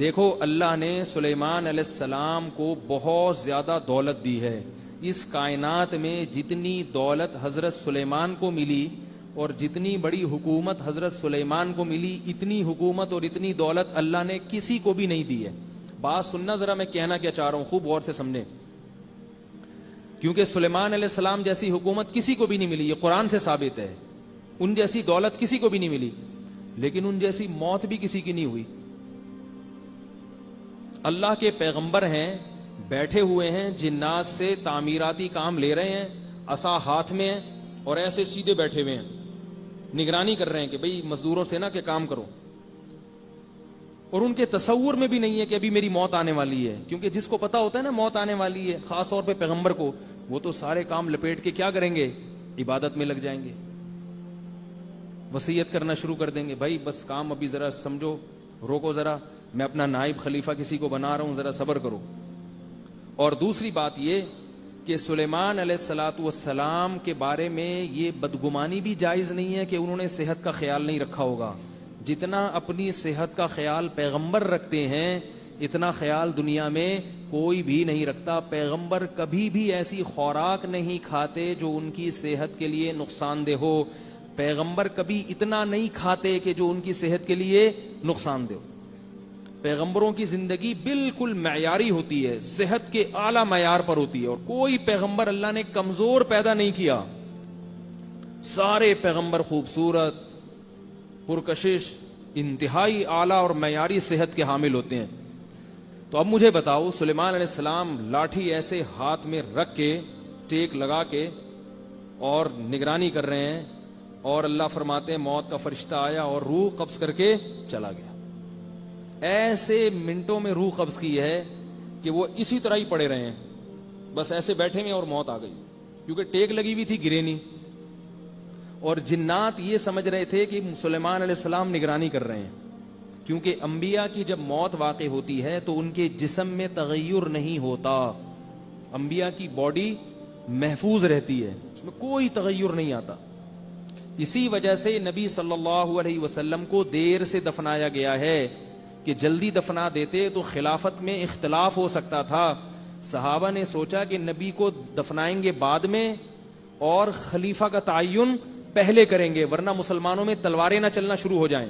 دیکھو اللہ نے سلیمان علیہ السلام کو بہت زیادہ دولت دی ہے. اس کائنات میں جتنی دولت حضرت سلیمان کو ملی اور جتنی بڑی حکومت حضرت سلیمان کو ملی, اتنی حکومت اور اتنی دولت اللہ نے کسی کو بھی نہیں دی ہے. بات سننا ذرا, میں کہنا کیا چاہ رہا ہوں خوب غور سے سمجھیں, کیونکہ سلیمان علیہ السلام جیسی حکومت کسی کو بھی نہیں ملی, یہ قرآن سے ثابت ہے. ان جیسی دولت کسی کو بھی نہیں ملی, لیکن ان جیسی موت بھی کسی کی نہیں ہوئی. اللہ کے پیغمبر ہیں, بیٹھے ہوئے ہیں, جنات سے تعمیراتی کام لے رہے ہیں, عصا ہاتھ میں ہے اور ایسے سیدھے بیٹھے ہوئے ہیں, نگرانی کر رہے ہیں کہ بھئی مزدوروں سے نا کہ کام کرو. اور ان کے تصور میں بھی نہیں ہے کہ ابھی میری موت آنے والی ہے, کیونکہ جس کو پتا ہوتا ہے نا موت آنے والی ہے, خاص طور پہ پیغمبر کو, وہ تو سارے کام لپیٹ کے کیا کریں گے, عبادت میں لگ جائیں گے, وصیت کرنا شروع کر دیں گے, بھائی بس کام ابھی ذرا سمجھو, روکو ذرا, میں اپنا نائب خلیفہ کسی کو بنا رہا ہوں, ذرا صبر کرو. اور دوسری بات یہ کہ سلیمان علیہ الصلاۃ والسلام کے بارے میں یہ بدگمانی بھی جائز نہیں ہے کہ انہوں نے صحت کا خیال نہیں رکھا ہوگا. جتنا اپنی صحت کا خیال پیغمبر رکھتے ہیں, اتنا خیال دنیا میں کوئی بھی نہیں رکھتا. پیغمبر کبھی بھی ایسی خوراک نہیں کھاتے جو ان کی صحت کے لیے نقصان دہ ہو. پیغمبر کبھی اتنا نہیں کھاتے کہ جو ان کی صحت کے لیے نقصان دہ ہو. پیغمبروں کی زندگی بالکل معیاری ہوتی ہے, صحت کے اعلیٰ معیار پر ہوتی ہے, اور کوئی پیغمبر اللہ نے کمزور پیدا نہیں کیا. سارے پیغمبر خوبصورت, پرکشش, انتہائی اعلیٰ اور معیاری صحت کے حامل ہوتے ہیں. تو اب مجھے بتاؤ, سلیمان علیہ السلام لاٹھی ایسے ہاتھ میں رکھ کے, ٹیک لگا کے, اور نگرانی کر رہے ہیں, اور اللہ فرماتے ہیں موت کا فرشتہ آیا اور روح قبض کر کے چلا گیا. ایسے منٹوں میں روح قبض کی ہے کہ وہ اسی طرح ہی پڑے رہے ہیں, بس ایسے بیٹھے میں, اور موت آ گئی, کیونکہ ٹیک لگی ہوئی تھی, گرے نہیں. اور جنات یہ سمجھ رہے تھے کہ سلیمان علیہ السلام نگرانی کر رہے ہیں, کیونکہ انبیاء کی جب موت واقع ہوتی ہے تو ان کے جسم میں تغیر نہیں ہوتا. انبیاء کی باڈی محفوظ رہتی ہے, اس میں کوئی تغیر نہیں آتا. اسی وجہ سے نبی صلی اللہ علیہ وسلم کو دیر سے دفنایا گیا ہے, کہ جلدی دفنا دیتے تو خلافت میں اختلاف ہو سکتا تھا. صحابہ نے سوچا کہ نبی کو دفنائیں گے بعد میں اور خلیفہ کا تعین پہلے کریں گے, ورنہ مسلمانوں میں تلواریں نہ چلنا شروع ہو جائیں.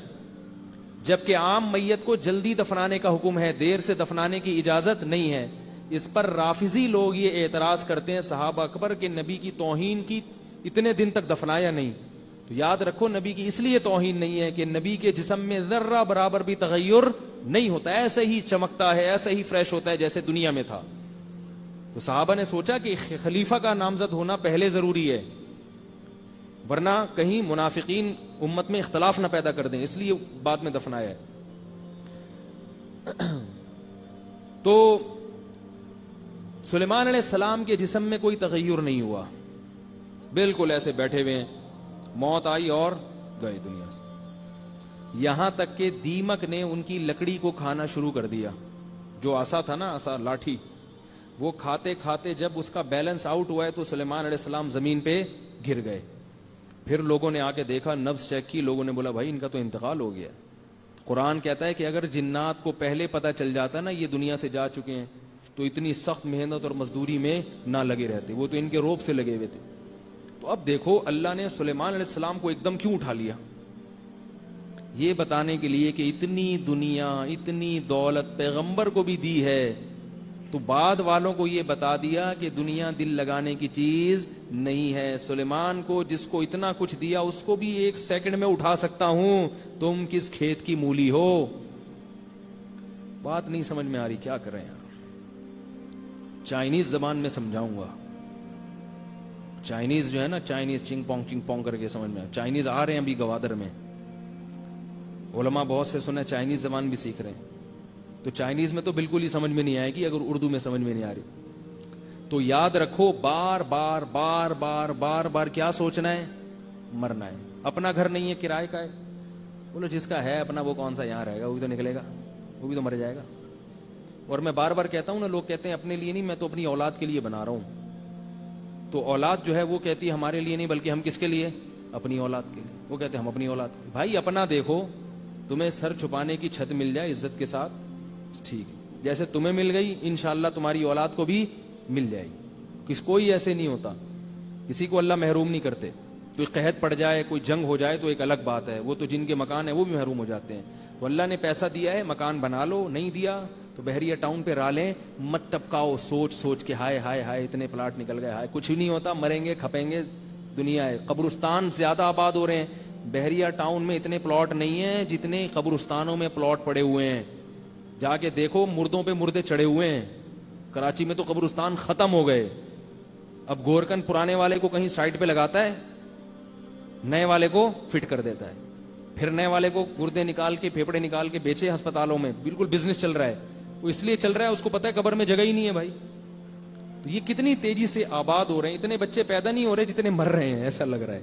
جبکہ عام میت کو جلدی دفنانے کا حکم ہے, دیر سے دفنانے کی اجازت نہیں ہے. اس پر رافضی لوگ یہ اعتراض کرتے ہیں صحابہ اکبر کے نبی کی توہین کی, اتنے دن تک دفنایا نہیں. تو یاد رکھو, نبی کی اس لیے توہین نہیں ہے کہ نبی کے جسم میں ذرہ برابر بھی تغیر نہیں ہوتا, ایسے ہی چمکتا ہے, ایسے ہی فریش ہوتا ہے جیسے دنیا میں تھا. تو صحابہ نے سوچا کہ خلیفہ کا نامزد ہونا پہلے ضروری ہے, ورنہ کہیں منافقین امت میں اختلاف نہ پیدا کر دیں, اس لیے بعد میں دفنایا ہے. تو سلیمان علیہ السلام کے جسم میں کوئی تغیر نہیں ہوا, بالکل ایسے بیٹھے ہوئے ہیں. موت آئی اور گئے دنیا سے. یہاں تک کہ دیمک نے ان کی لکڑی کو کھانا شروع کر دیا, جو عصا تھا نا, عصا لاٹھی, وہ کھاتے کھاتے جب اس کا بیلنس آؤٹ ہوا ہے تو سلیمان علیہ السلام زمین پہ گر گئے. پھر لوگوں نے آ کے دیکھا, نبض چیک کی, لوگوں نے بولا بھائی ان کا تو انتقال ہو گیا. قرآن کہتا ہے کہ اگر جنات کو پہلے پتہ چل جاتا نا یہ دنیا سے جا چکے ہیں, تو اتنی سخت محنت اور مزدوری میں نہ لگے رہتے, وہ تو ان کے روب سے لگے ہوئے تھے. تو اب دیکھو اللہ نے سلیمان علیہ السلام کو ایک دم کیوں اٹھا لیا, یہ بتانے کے لیے کہ اتنی دنیا, اتنی دولت پیغمبر کو بھی دی ہے, تو بعد والوں کو یہ بتا دیا کہ دنیا دل لگانے کی چیز نہیں ہے. سلیمان کو جس کو اتنا کچھ دیا اس کو بھی ایک سیکنڈ میں اٹھا سکتا ہوں, تم کس کھیت کی مولی ہو. بات نہیں سمجھ میں آ رہی, کیا کریں یار. چائنیز زبان میں سمجھاؤں گا. چائنیز جو ہے نا, چائنیز چنگ پونگ کر کے سمجھ میں, چائنیز آ رہے ہیں ابھی گوادر میں, علماء بہت سے سنا چائنیز زبان بھی سیکھ رہے ہیں. تو چائنیز میں تو بالکل ہی سمجھ میں نہیں آئے گی اگر اردو میں سمجھ میں نہیں آ رہی. تو یاد رکھو, بار بار بار بار بار بار کیا سوچنا ہے, مرنا ہے. اپنا گھر نہیں ہے, کرائے کا ہے. بولو جس کا ہے اپنا وہ کون سا یہاں رہے گا, وہ بھی تو نکلے گا, وہ بھی تو مر جائے گا. اور میں بار بار کہتا ہوں نا, لوگ کہتے ہیں اپنے لیے نہیں, میں تو اپنی اولاد کے لیے بنا رہا ہوں. تو اولاد جو ہے وہ کہتی ہے ہمارے لیے نہیں, بلکہ ہم کس کے لیے, اپنی اولاد کے لیے. وہ کہتے ہیں ہم اپنی اولاد کے لیے. بھائی اپنا دیکھو, تمہیں سر چھپانے کی چھت مل جائے عزت کے ساتھ, ٹھیک ہے, جیسے تمہیں مل گئی انشاءاللہ تمہاری اولاد کو بھی مل جائے گی. کوئی ایسے نہیں ہوتا, کسی کو اللہ محروم نہیں کرتے. کوئی قحط پڑ جائے, کوئی جنگ ہو جائے تو ایک الگ بات ہے, وہ تو جن کے مکان ہے وہ بھی محروم ہو جاتے ہیں. تو اللہ نے پیسہ دیا ہے, مکان بنا لو, نہیں دیا تو بحریہ ٹاؤن پہ رالیں مت ٹپکاؤ سوچ سوچ کے ہائے ہائے ہائے اتنے پلاٹ نکل گئے, ہائے کچھ نہیں ہوتا, مریں گے کھپیں گے, دنیا ہے. قبرستان زیادہ آباد ہو رہے ہیں, بحریہ ٹاؤن میں اتنے پلاٹ نہیں ہیں جتنے قبرستانوں میں پلاٹ پڑے ہوئے ہیں. جا کے دیکھو مردوں پہ مردے چڑھے ہوئے ہیں. کراچی میں تو قبرستان ختم ہو گئے. اب گورکن پرانے والے کو کہیں سائٹ پہ لگاتا ہے, نئے والے کو فٹ کر دیتا ہے, پھر نئے والے کو مردے نکال کے پھیپڑے نکال کے بیچے ہسپتالوں میں. بالکل بزنس چل رہا ہے. وہ اس لیے چل رہا ہے, اس کو پتا ہے قبر میں جگہ ہی نہیں ہے بھائی. تو یہ کتنی تیزی سے آباد ہو رہے ہیں, اتنے بچے پیدا نہیں ہو رہے جتنے مر رہے ہیں, ایسا لگ رہا ہے.